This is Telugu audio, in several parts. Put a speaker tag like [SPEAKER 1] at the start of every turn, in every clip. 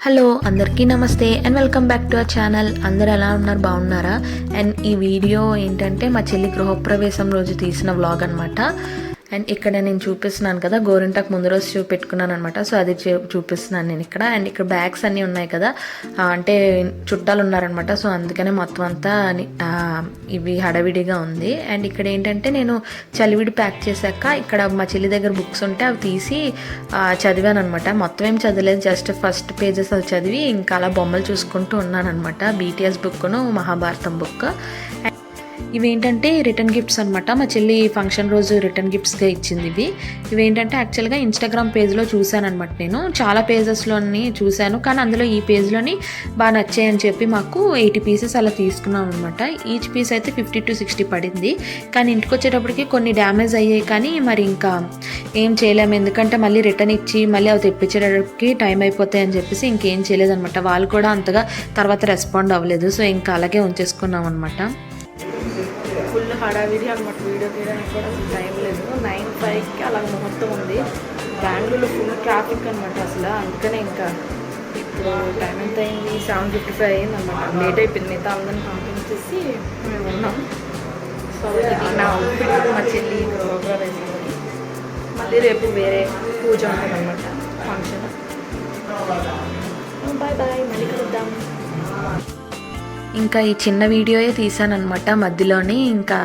[SPEAKER 1] హలో అందరికీ నమస్తే and welcome back to our channel. అందరు ఎలా ఉన్నారు, బాగున్నారా? అండ్ ఈ వీడియో ఏంటంటే మా చెల్లి గృహప్రవేశం రోజు తీసిన వ్లాగ్ అనమాట. అండ్ ఇక్కడ నేను చూపిస్తున్నాను కదా, గోరింటాకు ముందు రోజు పెట్టుకున్నాను అనమాట. సో అది చూపిస్తున్నాను నేను ఇక్కడ. అండ్ ఇక్కడ బ్యాగ్స్ అన్నీ ఉన్నాయి కదా, అంటే చుట్టాలు ఉన్నారనమాట. సో అందుకనే మొత్తం అంతా ఇవి హడావిడిగా ఉంది. అండ్ ఇక్కడ ఏంటంటే నేను చలివిడి ప్యాక్ చేశాక ఇక్కడ మా చెల్లి దగ్గర బుక్స్ ఉంటే అవి తీసి చదివాను అనమాట. మొత్తం ఏం చదవలేదు, జస్ట్ ఫస్ట్ పేజెస్ అవి చదివి ఇంకా అలా బొమ్మలు చూసుకుంటూ ఉన్నాను అనమాట. BTS బుక్ను మహాభారతం బుక్. ఇవేంటంటే రిటర్న్ గిఫ్ట్స్ అనమాట. మా చెల్లి ఫంక్షన్ రోజు రిటర్న్ గిఫ్ట్స్గా ఇచ్చింది ఇవేంటంటే యాక్చువల్గా ఇన్స్టాగ్రామ్ పేజ్లో చూశాను అనమాట. నేను చాలా పేజెస్లోని చూశాను, కానీ అందులో ఈ పేజ్లోని బాగా నచ్చాయని చెప్పి మాకు 80 పీసెస్ అలా తీసుకున్నాం అనమాట. ఈచ్ పీస్ అయితే 50 to 60 పడింది. కానీ ఇంటికి వచ్చేటప్పటికి కొన్ని డ్యామేజ్ అయ్యాయి, కానీ మరి ఇంకా ఏం చేయలేము, ఎందుకంటే మళ్ళీ రిటర్న్ ఇచ్చి మళ్ళీ అవి తెప్పించేటప్పటికి టైం అయిపోతాయి అని చెప్పేసి ఇంకేం చేయలేదన్నమాట. వాళ్ళు కూడా అంతగా తర్వాత రెస్పాండ్ అవ్వలేదు. సో ఇంకా అలాగే ఉంచేసుకున్నాం అనమాట.
[SPEAKER 2] ఫుల్ హడావిడి అనమాట. వీడియో తీయడానికి కూడా అసలు టైం లేదు. 9:05కి అలా ముహూర్తం ఉంది. బెంగళూరులో ఫుల్ ట్రాఫిక్ అనమాట అసలు. అందుకనే ఇంకా ఇప్పుడు టైం ఎంత అయింది, 7:55 అయింది అనమాట. లేట్ అయిపోయింది. మిగతా అందరిని పంపించేసి మేము ఉన్నాం. సో ఇది నా అవుట్ఫిట్ మా చెల్లి గృహప్రవేశానికి. మళ్ళీ రేపు వేరే పూజ ఉంటుంది అనమాట, ఫంక్షన్. బాయ్ బాయ్, మళ్ళీ కలుద్దాం.
[SPEAKER 1] ఇంకా ఈ చిన్న వీడియోయే తీసానమాట. మధ్యలోని ఇంకా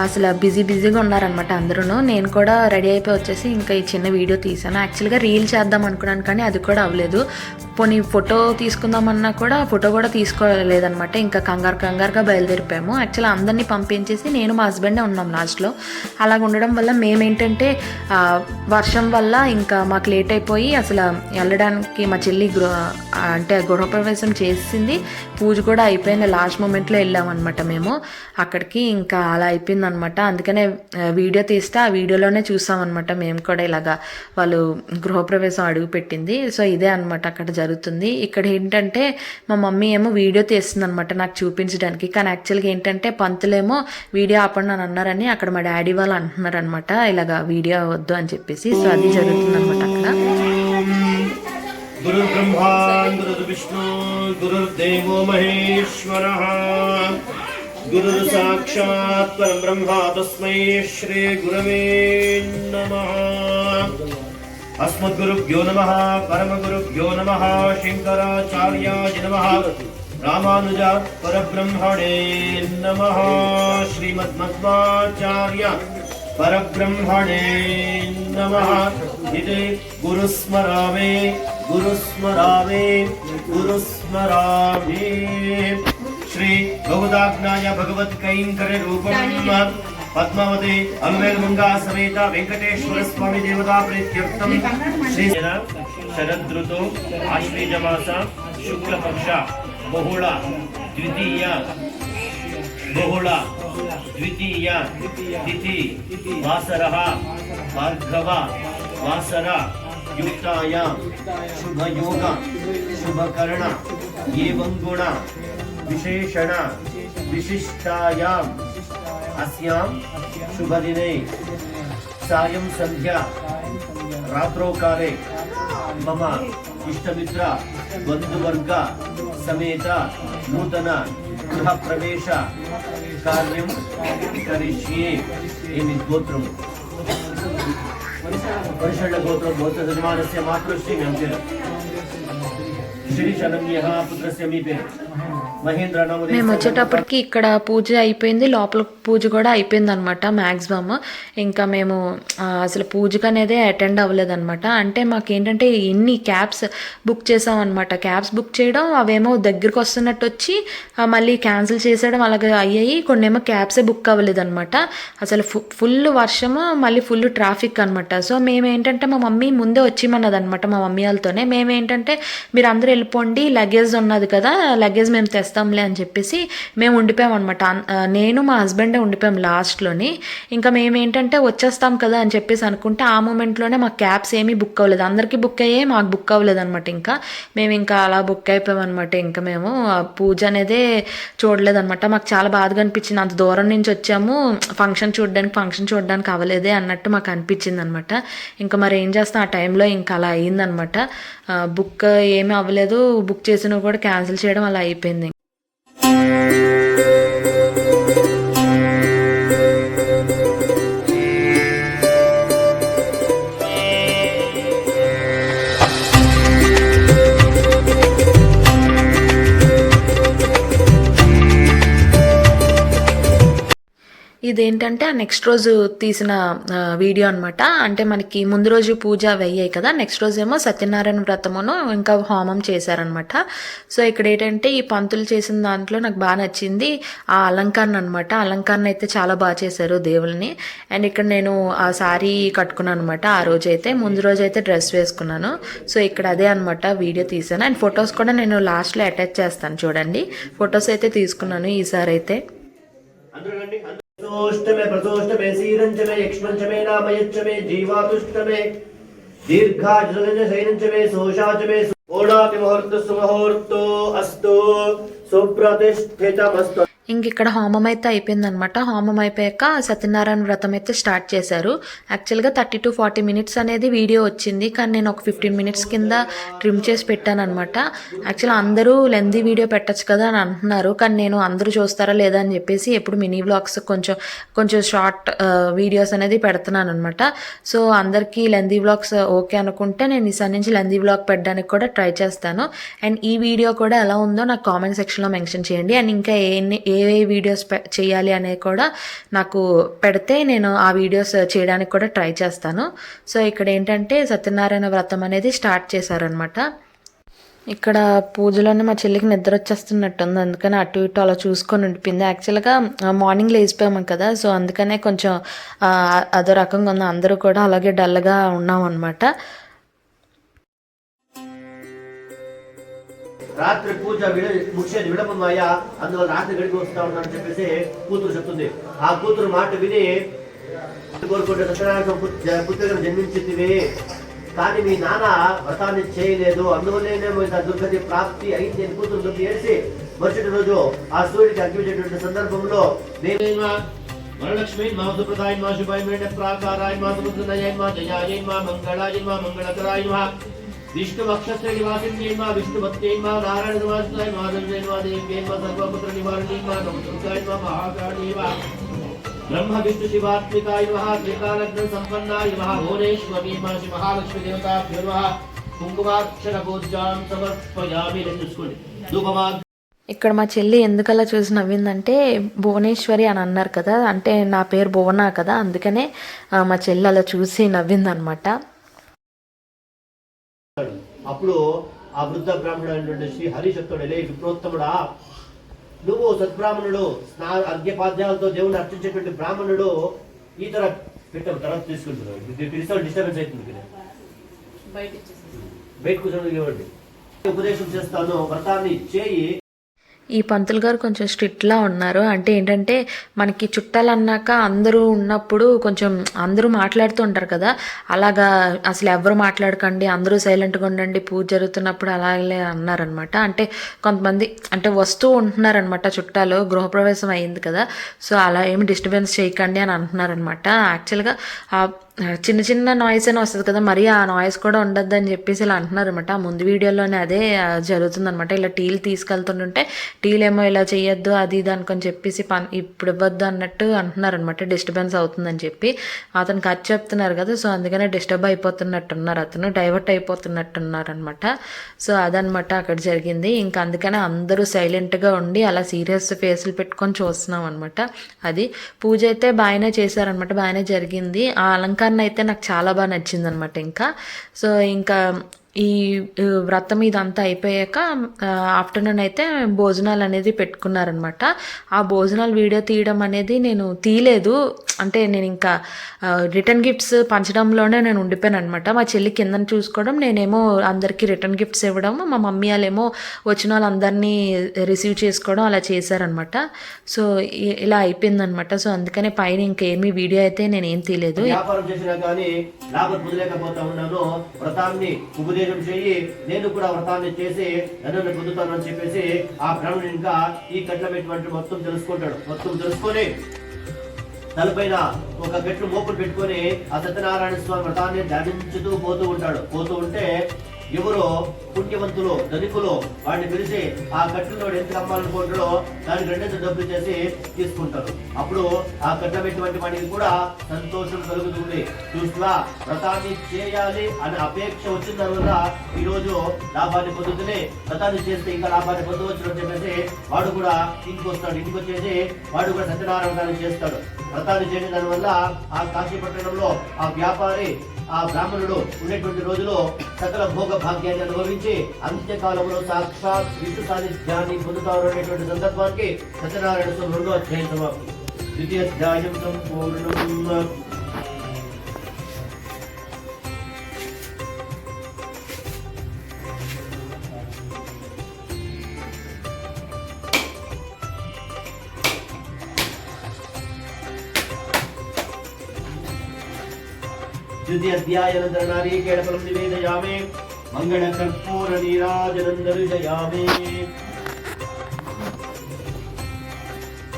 [SPEAKER 1] అసలు బిజీగా ఉన్నారనమాట అందరూ. నేను కూడా రెడీ అయిపోయి వచ్చేసి ఇంకా ఈ చిన్న వీడియో తీసాను. యాక్చువల్గా రీల్ చేద్దాం అనుకున్నాను, కానీ అది కూడా అవ్వలేదు. పోనీ ఫోటో తీసుకుందామన్నా కూడా ఫోటో కూడా తీసుకోలేదనమాట. ఇంకా కంగారుగా బయలుదేరిపోయాము. యాక్చువల్గా అందరినీ పంపించేసి నేను మా హస్బెండే ఉన్నాం లాస్ట్లో. అలాగ ఉండడం వల్ల మేమేంటంటే వర్షం వల్ల ఇంకా మాకు లేట్ అయిపోయి అసలు వెళ్ళడానికి మా చెల్లి అంటే గృహప్రవేశం చేసింది, పూజ కూడా అయిపోయింది. లాస్ట్ మూమెంట్లో వెళ్ళామన్నమాట మేము అక్కడికి. ఇంకా అలా అయిపోయిందనమాట. అందుకనే వీడియో తీస్తే ఆ వీడియోలోనే చూసామన్నమాట మేము కూడా ఇలాగా వాళ్ళు గృహప్రవేశం అడుగు పెట్టింది. సో ఇదే అనమాట అక్కడ జరుగుతుంది. ఇక్కడ ఏంటంటే మా మమ్మీ ఏమో వీడియో తీస్తుంది అనమాట నాకు చూపించడానికి. కానీ యాక్చువల్గా ఏంటంటే పంతులేమో వీడియో ఆపండి అని అన్నారని అక్కడ మా డాడీ వాళ్ళు అంటున్నారనమాట, ఇలాగా వీడియో వద్దు అని చెప్పేసి. సో అది జరుగుతుంది అనమాట అక్కడ.
[SPEAKER 3] గురు బ్రహ్మా గురు విష్ణు గురుర్దేవో మహేశ్వరః గురు సాక్షాత్ పరబ్రహ్మ తస్మై శ్రీ గురవే నమః. అస్మద్గురుభ్యో నమః పరమగురుభ్యో నమః శంకరాచార్యాయ నమః రామానుజ పరబ్రహ్మణే నమః శ్రీమద్మధ్వాచార్య పరబ్రహ్మణే నమః. ఇది గురుస్మరామే శ్రీ బహుదాజ్ఞాయ భగవత్ కైంకర్య రూపం పద్మావతి అల్వేల్మంగా సమేత వెంకటేశ్వర స్వామి దేవతా ప్రీత్యర్థం శ్రీ శరదృతో ఆశ్వీజమాస శుక్లపక్ష బహుళ ద్వితీయ తిథి వాసరః భార్గవ వాసర యుక్తాయ శుభయోగ శుభకరణ ఏవం గుణ విశేషణ విశిష్టాయాం అస్యాం శుభదినే సాయం సంధ్యా రాత్రోకాలే మమ ఇష్టమిత్ర బంధువర్గ సమేత నూతన గృహ ప్రవేశ కార్యం కరిష్యే. ఏమి గోత్రము పరిషణ గోత్రం గోత్ర యజమానస్య మాతృశ్రీ వెంకట శ్రీ శరణ్యః పుత్రస్య మీ పేరు మహేంద్ర.
[SPEAKER 1] మేము వచ్చేటప్పటికి ఇక్కడ పూజ అయిపోయింది, లోపల పూజ కూడా అయిపోయింది అనమాట మ్యాక్సిమమ్. ఇంకా మేము అసలు పూజకు అనేది అటెండ్ అవ్వలేదన్నమాట. అంటే మాకేంటంటే ఇన్ని క్యాబ్స్ బుక్ చేసామన్నమాట. క్యాబ్స్ బుక్ చేయడం, అవేమో దగ్గరికి వస్తున్నట్టు వచ్చి మళ్ళీ క్యాన్సిల్ చేసేయడం అలాగే అయ్యాయి. కొన్ని ఏమో క్యాబ్సే బుక్ అవ్వలేదన్నమాట. అసలు ఫుల్ వర్షము, మళ్ళీ ఫుల్ ట్రాఫిక్ అనమాట. సో మేమేంటంటే మా మమ్మీ ముందే వచ్చిమన్నది అనమాట. మా మమ్మీ వాళ్ళతోనే మేమేంటంటే మీరు అందరూ వెళ్ళిపోండి, లగేజ్ ఉన్నది కదా, లగేజ్ మేము తెస్తాంలే అని చెప్పేసి మేము ఉండిపోయాం అనమాట. నేను మా హస్బెండే ఉండిపోయాం లాస్ట్లోని. ఇంకా మేమేంటంటే వచ్చేస్తాం కదా అని చెప్పేసి అనుకుంటే ఆ మూమెంట్లోనే మాకు క్యాబ్స్ ఏమీ బుక్ అవ్వలేదు. అందరికీ బుక్ అయ్యాయి, మాకు బుక్ అవ్వలేదు అనమాట. ఇంకా మేము ఇంకా అలా బుక్ అయిపోయాం అనమాట. ఇంకా మేము పూజ అనేదే చూడలేదన్నమాట. మాకు చాలా బాధగా అనిపించింది. అంత దూరం నుంచి వచ్చాము, ఫంక్షన్ చూడడానికి అవ్వలేదే అన్నట్టు మాకు అనిపించింది అనమాట. ఇంకా మరి ఏం చేస్తాం, ఆ టైంలో ఇంకా అలా అయ్యిందనమాట. బుక్ ఏమీ అవ్వలేదు. రాలేదు, బుక్ చేసినవి కూడా క్యాన్సిల్ చేయడం అలా అయిపోయింది. ఇదేంటంటే ఆ నెక్స్ట్ రోజు తీసిన వీడియో అనమాట. అంటే మనకి ముందు రోజు పూజ అయ్యాయి కదా, నెక్స్ట్ రోజు ఏమో సత్యనారాయణ వ్రతమును ఇంకా హోమం చేశారనమాట. సో ఇక్కడ ఏంటంటే ఈ పంతులు చేసిన దాంట్లో నాకు బాగా నచ్చింది ఆ అలంకరణ అనమాట. అలంకరణ అయితే చాలా బాగా చేశారు దేవుల్ని. అండ్ ఇక్కడ నేను ఆ శారీ కట్టుకున్నాను అనమాట. ఆ రోజు అయితే ముందు రోజు అయితే డ్రెస్ వేసుకున్నాను. సో ఇక్కడ అదే అనమాట వీడియో తీసాను. అండ్ ఫొటోస్ కూడా నేను లాస్ట్లో అటాచ్ చేస్తాను చూడండి. ఫొటోస్ అయితే తీసుకున్నాను ఈసారి అయితే.
[SPEAKER 3] प्रदोष्टमे प्रदोष्टमे सीरंचमे यक्ष्मंचमे नामयच्चमे जीवातुष्टमे दीर्घाजलंच शयनंचमे सोषाचमे ओणाति मुहूर्त सुमुहूर्तो अस्तु सुप्रतिष्ठितमस्तु.
[SPEAKER 1] ఇంక ఇక్కడ హోమం అయితే అయిపోయిందనమాట. హోమం అయిపోయాక సత్యనారాయణ వ్రతం అయితే స్టార్ట్ చేశారు. యాక్చువల్గా 30 to 40 minutes అనేది వీడియో వచ్చింది, కానీ నేను ఒక 15 minutes కింద ట్రిమ్ చేసి పెట్టాను అనమాట. యాక్చువల్గా అందరూ లెందీ వీడియో పెట్టచ్చు కదా అని అంటున్నారు, కానీ నేను అందరూ చూస్తారా లేదా అని చెప్పేసి ఎప్పుడు మినీ వ్లాగ్స్ కొంచెం షార్ట్ వీడియోస్ అనేది పెడుతున్నాను అనమాట. సో అందరికీ లెందీ వ్లాగ్స్ ఓకే అనుకుంటే నేను ఈసారి నుంచి లెందీ వ్లాగ్ పెట్టడానికి కూడా ట్రై చేస్తాను. అండ్ ఈ వీడియో కూడా ఎలా ఉందో నాకు కామెంట్ సెక్షన్లో మెన్షన్ చేయండి. అండ్ ఇంకా ఏ వీడియోస్ చేయాలి అనేది కూడా నాకు పెడితే నేను ఆ వీడియోస్ చేయడానికి కూడా ట్రై చేస్తాను. సో ఇక్కడ ఏంటంటే సత్యనారాయణ వ్రతం అనేది స్టార్ట్ చేశారనమాట. ఇక్కడ పూజలోనే మా చెల్లికి నిద్ర వచ్చేస్తున్నట్టుంది, అందుకని అటు ఇటు అలా చూసుకొని ఉండిపోయింది. యాక్చువల్గా మార్నింగ్ లేచిపోయాము కదా, సో అందుకనే కొంచెం అదో రకంగా ఉంది. అందరూ కూడా అలాగే డల్గా ఉన్నాం అనమాట.
[SPEAKER 3] రాత్రి పూజ ముఖ్యది విడపమాయ, అందువల్ల రాత్రి గడికి వస్తా ఉన్నానని చెప్పేసి కూతురు చెప్తుంది. ఆ కూతురు మాట విని కోరుకుంటే సత్యనారాయణ పుత్రికను జన్మించింది, కానీ మీ నాన్న వ్రతాన్ని చేయలేదు, అందువల్లేనేమో ఇంత దుర్గతి ప్రాప్తి అయింది అని కూతురు దుర్గతి చేసి మరుసటి రోజు ఆ సూర్యుడికి అగ్గిపెట్టేటువంటి సందర్భంలో వరలక్ష్మీ మా సుప్రదాయ మా శుభాయ మేడ ప్రాకారాయ మా సముద్రనయ మా జయాయ మా మంగళాయ మా మంగళకరాయ మా विष्णु नक्षत्र निवासिनी मां विष्णु भक्ति मां नारायण निवासिनी मां देवी मां देवी मां सर्वपुत्र निवारिणी मां नमोस्तुते मां महाकाली मां ब्रह्म विष्णु शिवात्मिकाय नमः त्रिकालग्न संपन्नाय नमः भुवनेश्वरी मां श्री महालक्ष्मी देवताभ्यो नमः कुंकुमार्चन पूजां समर्पयामि. చూసుకోండి ధూపమా.
[SPEAKER 1] ఇక్కడ మా చెల్లి ఎందుకలా చూసి నవ్విందంటే భువనేశ్వరి అని అన్నారు కదా, అంటే నా పేరు భువన కదా, అందుకనే మా చెల్లి అలా చూసి నవ్విందనమాట.
[SPEAKER 3] అప్పుడు ఆ వృద్ధ బ్రాహ్మణుడు అయినటువంటి శ్రీ హరి చెప్తాడు, లే విప్రోత్తముడా, నువ్వు సద్బ్రాహ్మణుడు, అర్ఘ్యపాద్యాలతో దేవుని అర్చించేటువంటి బ్రాహ్మణుడు ఈ తర్వాత తీసుకుంటున్నాడు. డిస్టర్బెన్స్ అవుతుంది, బయట కూర్చోండి, ఉపదేశం చేస్తాను, వ్రతాన్ని చేయి.
[SPEAKER 1] ఈ పంతులు గారు కొంచెం స్ట్రిక్ట్లా ఉన్నారు. అంటే ఏంటంటే మనకి చుట్టాలు అన్నాక అందరూ ఉన్నప్పుడు కొంచెం అందరూ మాట్లాడుతూ ఉంటారు కదా, అలాగా అసలు ఎవరు మాట్లాడకండి, అందరూ సైలెంట్గా ఉండండి పూజ జరుగుతున్నప్పుడు అలాగే అన్నారనమాట. అంటే కొంతమంది అంటే వస్తూ ఉంటున్నారనమాట చుట్టాలు, గృహప్రవేశం అయింది కదా, సో అలా ఏమి డిస్టర్బెన్స్ చేయకండి అని అంటున్నారనమాట. యాక్చువల్గా చిన్న చిన్న నాయిస్ అని వస్తుంది కదా, మరి ఆ నాయిస్ కూడా ఉండద్దు అని చెప్పేసి ఇలా అంటున్నారు అనమాట. ముందు వీడియోలోనే అదే జరుగుతుందనమాట. ఇలా టీలు తీసుకెళ్తుంటే టీలు ఏమో ఇలా చేయొద్దు అది ఇది అనుకొని చెప్పేసి ఇప్పుడు ఇవ్వద్దు అన్నట్టు అంటున్నారనమాట, డిస్టర్బెన్స్ అవుతుందని చెప్పి. అతనికి అది చెప్తున్నారు కదా, సో అందుకనే డిస్టర్బ్ అయిపోతున్నట్టున్నారు, అతను డైవర్ట్ అయిపోతున్నట్టున్నారనమాట. సో అదనమాట అక్కడ జరిగింది. ఇంకా అందుకనే అందరూ సైలెంట్గా ఉండి అలా సీరియస్ ఫేస్లు పెట్టుకొని చూస్తున్నాం అనమాట. అది పూజ అయితే బాగానే చేశారనమాట, బాగానే జరిగింది. ఆ అలంకారం అయితే నాకు చాలా బాగా నచ్చింది అనమాట. సో ఇంకా ఈ వ్రతం ఇదంతా అయిపోయాక ఆఫ్టర్నూన్ అయితే భోజనాలు అనేది పెట్టుకున్నారనమాట. ఆ భోజనాలు వీడియో తీయడం అనేది నేను తీయలేదు, అంటే నేను ఇంకా రిటర్న్ గిఫ్ట్స్ పంచడంలోనే నేను ఉండిపోయాను అనమాట. మా చెల్లి కిందని చూసుకోవడం, నేనేమో అందరికీ రిటర్న్ గిఫ్ట్స్ ఇవ్వడం, మా మమ్మీ వాళ్ళేమో వచ్చిన వాళ్ళందరినీ రిసీవ్ చేసుకోవడం అలా చేశారనమాట. సో ఇలా అయిపోయిందనమాట. సో అందుకనే పైన ఇంకేమీ వీడియో అయితే నేనేం తీయలేదు.
[SPEAKER 3] వ్యాపారం చేసినా కానీ లాభం పొందలేకపోతా ఉన్నాను, వ్రతాన్ని ఉపదేశం చేయి, నేను కూడా వ్రతాన్ని చేసి నన్ను పొందుతాను అని చెప్పేసి ఆ బ్రాహ్మణుడు ఇంకా ఈ కట్ల పెట్టి మొత్తం తెలుసుకుంటాడు. మొత్తం తెలుసుకొని తలపైన ఒక గట్లు మోపులు పెట్టుకొని ఆ సత్యనారాయణ స్వామి వ్రతాన్ని ధ్యానించుతూ పోతూ ఉంటే ఎవరో పుణ్యవంతులు ధనికులు వాడిని పిలిచి ఆ కట్టెలో ఎంత అమ్మాలనుకుంటాడో దానికి రెండేసి డబ్బులు చేసి తీసుకుంటారు. అప్పుడు ఆ కట్టబెట్టినటువంటి వాడికి కూడా సంతోషం కలుగుతుంది. చూస్తా వ్రతాన్ని చేయాలి అనే అపేక్ష వచ్చిన తర్వాత ఈ రోజు లాభాన్ని పొందుతూనే వ్రతాన్ని చేస్తే ఇంకా లాభాన్ని పొందవచ్చు అని చెప్పేసి వాడు కూడా ఇంటికి వస్తాడు. ఇంటికి వచ్చేసి వాడు కూడా సత్యనారాయణ వ్రతాన్ని చేస్తాడు. వ్రతాన్ని చేయడం దాని వల్ల ఆ కాశీపట్టణంలో ఆ వ్యాపారి ఆ బ్రాహ్మణుడు ఉండేటువంటి రోజులో సకల భోగ భాగ్యాన్ని అనుభవించి అంత్యకాలంలో సాక్షాత్ విష్ణు సాన్నిధ్యాన్ని పొందుతారు అనేటువంటి సందర్భానికి సత్యనారాయణ స్వామి 2వ అధ్యాయం సమాప్తి. 2వ అధ్యాయం సంపూర్ణం. द्वितीयाध्यायनन्तरं नारिकेलफलं निवेदयामि मङ्गलकर्पूरनीराजनं दर्शयामि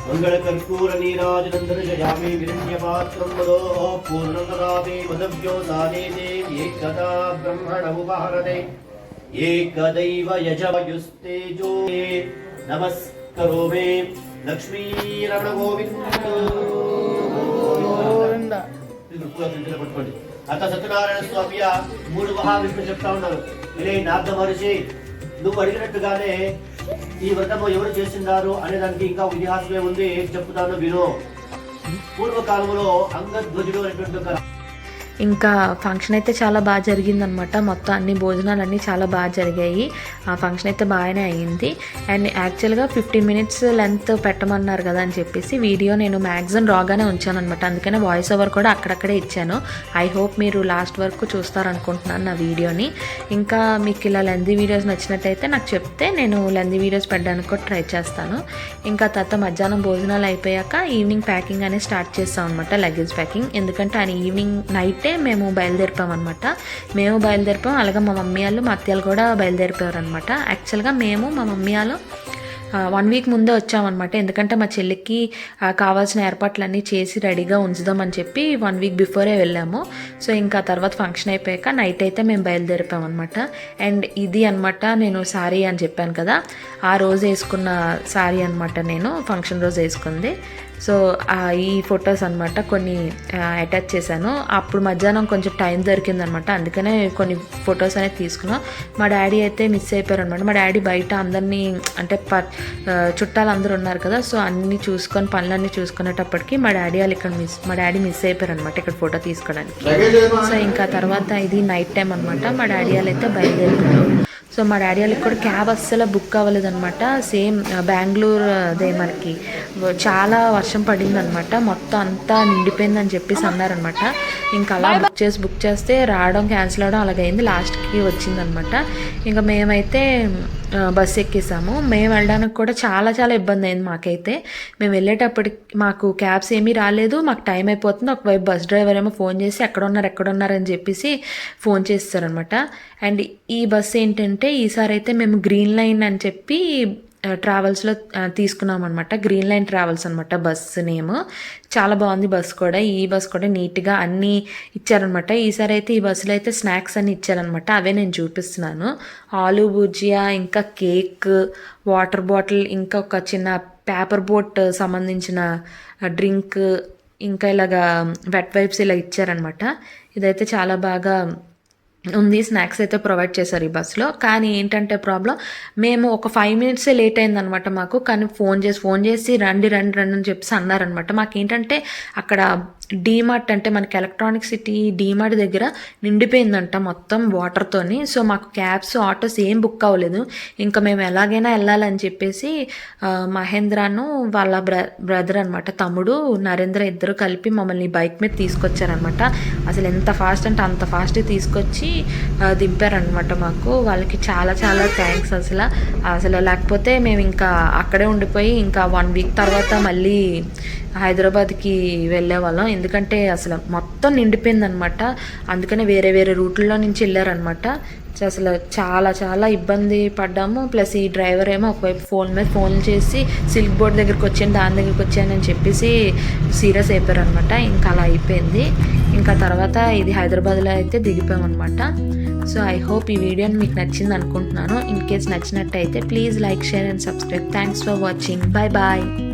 [SPEAKER 3] मङ्गलकर्पूरनीराजनं दर्शयामि विरण्यपात्रं वदोः पूर्णं ददामि मदव्यो सानेते एकदा ब्रह्मणमुपहरते एकदैव यजवयुस्तेजो नमस्करोमि लक्ष्मीरमणगोविन्द పట్టుకోండి. అత సత్యనారాయణ స్వామి 3 మహావిష్ణు చెప్తా ఉన్నారు. ఇలా నారద మహర్షి నువ్వు అడిగినట్టుగానే ఈ వ్రతము ఎవరు చేసిందారు అనే దానికి ఇంకా ఇతిహాసమే ఉంది, చెప్తాను విను. పూర్వకాలంలో అంగధ్వజుడు అనేటువంటి ఒక
[SPEAKER 1] ఇంకా ఫంక్షన్ అయితే చాలా బాగా జరిగిందనమాట. మొత్తం అన్ని భోజనాలన్నీ చాలా బాగా జరిగాయి. ఆ ఫంక్షన్ అయితే బాగానే అయ్యింది. అండ్ యాక్చువల్గా 15 minutes లెంత్ పెట్టమన్నారు కదా అని చెప్పేసి వీడియో నేను మ్యాక్సిమం రాగానే ఉంచాను అనమాట. అందుకనే వాయిస్ ఓవర్ కూడా అక్కడక్కడే ఇచ్చాను. ఐ హోప్ మీరు లాస్ట్ వరకు చూస్తారనుకుంటున్నాను నా వీడియోని. ఇంకా మీకు ఇలా లెంతీ వీడియోస్ నచ్చినట్టయితే నాకు చెప్తే నేను లెంతీ వీడియోస్ పెట్టడానికి కూడా ట్రై చేస్తాను. ఇంకా తర్వాత మధ్యాహ్నం భోజనాలు అయిపోయాక ఈవినింగ్ ప్యాకింగ్ అనేది స్టార్ట్ చేస్తాం అనమాట, లగేజ్ ప్యాకింగ్. ఎందుకంటే ఆయన ఈవినింగ్ నైట్ మేము బయలుదేరిపాం అనమాట. మేము బయలుదేరిపాం, అలాగే మా మమ్మీ వాళ్ళు మా అత్తయ్యలు కూడా బయలుదేరిపోయారు అనమాట. యాక్చువల్గా మేము మా మమ్మీ వాళ్ళు 1 week ముందే వచ్చామన్నమాట. ఎందుకంటే మా చెల్లికి కావాల్సిన ఏర్పాట్లన్నీ చేసి రెడీగా ఉంచుదామని చెప్పి 1 week బిఫోరే వెళ్ళాము. సో ఇంకా తర్వాత ఫంక్షన్ అయిపోయాక నైట్ అయితే మేము బయలుదేరిపాం అనమాట. అండ్ ఇది అనమాట నేను శారీ అని చెప్పాను కదా, ఆ రోజు వేసుకున్న శారీ అనమాట, నేను ఫంక్షన్ రోజు వేసుకుంది. సో ఈ ఫొటోస్ అనమాట కొన్ని అటాచ్ చేశాను. అప్పుడు మధ్యాహ్నం కొంచెం టైం దొరికిందనమాట, అందుకనే కొన్ని ఫొటోస్ అనేది తీసుకున్నాం. మా డాడీ అయితే మిస్ అయిపోయారు అనమాట. మా డాడీ బయట అందరినీ అంటే చుట్టాలు అందరూ ఉన్నారు కదా, సో అన్నీ చూసుకొని పనులన్నీ చూసుకునేటప్పటికి మా డాడీ మిస్ అయిపోయారు అనమాట ఇక్కడ ఫోటో తీసుకోవడానికి. సో ఇంకా తర్వాత ఇది నైట్ టైం అనమాట. మా డాడీ వాళ్ళు అయితే బయలుదేరుతారు. సో మా డాడీ వాళ్ళకి కూడా క్యాబ్ అస్సలు బుక్ అవ్వలేదన్నమాట. సేమ్ బెంగళూరు అదే మనకి చాలా వర్షం పడిందనమాట, మొత్తం అంతా నిండిపోయిందని చెప్పేసి అన్నారనమాట. ఇంకా అలా బుక్ చేస్తే రావడం క్యాన్సిల్ అవడం అలాగైంది. లాస్ట్కి వచ్చిందనమాట. ఇంకా మేమైతే బస్సు ఎక్కేసాము. మేము వెళ్ళడానికి కూడా చాలా చాలా ఇబ్బంది అయింది మాకైతే. మేము వెళ్ళేటప్పటికి మాకు క్యాబ్స్ ఏమీ రాలేదు, మాకు టైం అయిపోతుంది. ఒకవైపు బస్ డ్రైవర్ ఏమో ఫోన్ చేసి ఎక్కడున్నారని చెప్పేసి ఫోన్ చేస్తారనమాట. అండ్ ఈ బస్సు ఏంటంటే ఈసారి అయితే మేము గ్రీన్ లైన్ అని చెప్పి ట్రావెల్స్లో తీసుకున్నాం అనమాట. గ్రీన్ లైన్ ట్రావెల్స్ అనమాట బస్సు నేమ్. చాలా బాగుంది బస్సు కూడా. ఈ బస్సు కూడా నీట్గా అన్నీ ఇచ్చారనమాట. ఈసారి అయితే ఈ బస్సులో అయితే స్నాక్స్ అన్నీ ఇచ్చారనమాట, అవే నేను చూపిస్తున్నాను. ఆలు భుజియా, ఇంకా కేక్, వాటర్ బాటిల్, ఇంకా ఒక చిన్న పేపర్ బోట్ సంబంధించిన డ్రింక్, ఇంకా ఇలాగా వెట్ వైప్స్ ఇలా ఇచ్చారనమాట. ఇదైతే చాలా బాగా ఉంది. స్నాక్స్ అయితే ప్రొవైడ్ చేశారు ఈ బస్సులో. కానీ ఏంటంటే ప్రాబ్లం, మేము ఒక 5 minutes లేట్ అయిందనమాట మాకు. కానీ ఫోన్ చేసి రండి అని చెప్పేసి అన్నారనమాట. మాకేంటంటే అక్కడ డీమార్ట్ అంటే మనకి ఎలక్ట్రానిక్ సిటీ డీమార్ట్ దగ్గర నిండిపోయిందంట మొత్తం వాటర్తోని. సో మాకు క్యాబ్స్ ఆటోస్ ఏం బుక్ అవ్వలేదు. ఇంకా మేము ఎలాగైనా వెళ్ళాలని చెప్పేసి మహేంద్రను వాళ్ళ బ్రదర్ అనమాట, తమ్ముడు నరేంద్ర, ఇద్దరు కలిపి మమ్మల్ని బైక్ మీద తీసుకొచ్చారనమాట. అసలు ఎంత ఫాస్ట్ అంటే అంత ఫాస్ట్గా తీసుకొచ్చి దింపారనమాట మాకు. వాళ్ళకి చాలా చాలా థ్యాంక్స్ అసలు లేకపోతే మేము ఇంకా అక్కడే ఉండిపోయి ఇంకా 1 week తర్వాత మళ్ళీ హైదరాబాద్కి వెళ్ళే వాళ్ళం. ఎందుకంటే అసలు మొత్తం నిండిపోయిందనమాట. అందుకనే వేరే రూట్లలో నుంచి వెళ్ళారనమాట. అసలు చాలా చాలా ఇబ్బంది పడ్డాము. ప్లస్ ఈ డ్రైవర్ ఏమో ఒకవైపు ఫోన్ చేసి సిల్క్ బోర్డ్ దగ్గరికి వచ్చాను, దాని దగ్గరికి వచ్చానని చెప్పేసి సీరియస్ అయిపోయారు అనమాట. ఇంకా అలా అయిపోయింది. ఇంకా తర్వాత ఇది హైదరాబాద్లో అయితే దిగిపోయామన్నమాట. సో ఐ హోప్ ఈ వీడియో మీకు నచ్చింది అనుకుంటున్నాను. ఇన్ కేస్ నచ్చినట్టయితే please like, share and subscribe. Thanks for watching. Bye bye.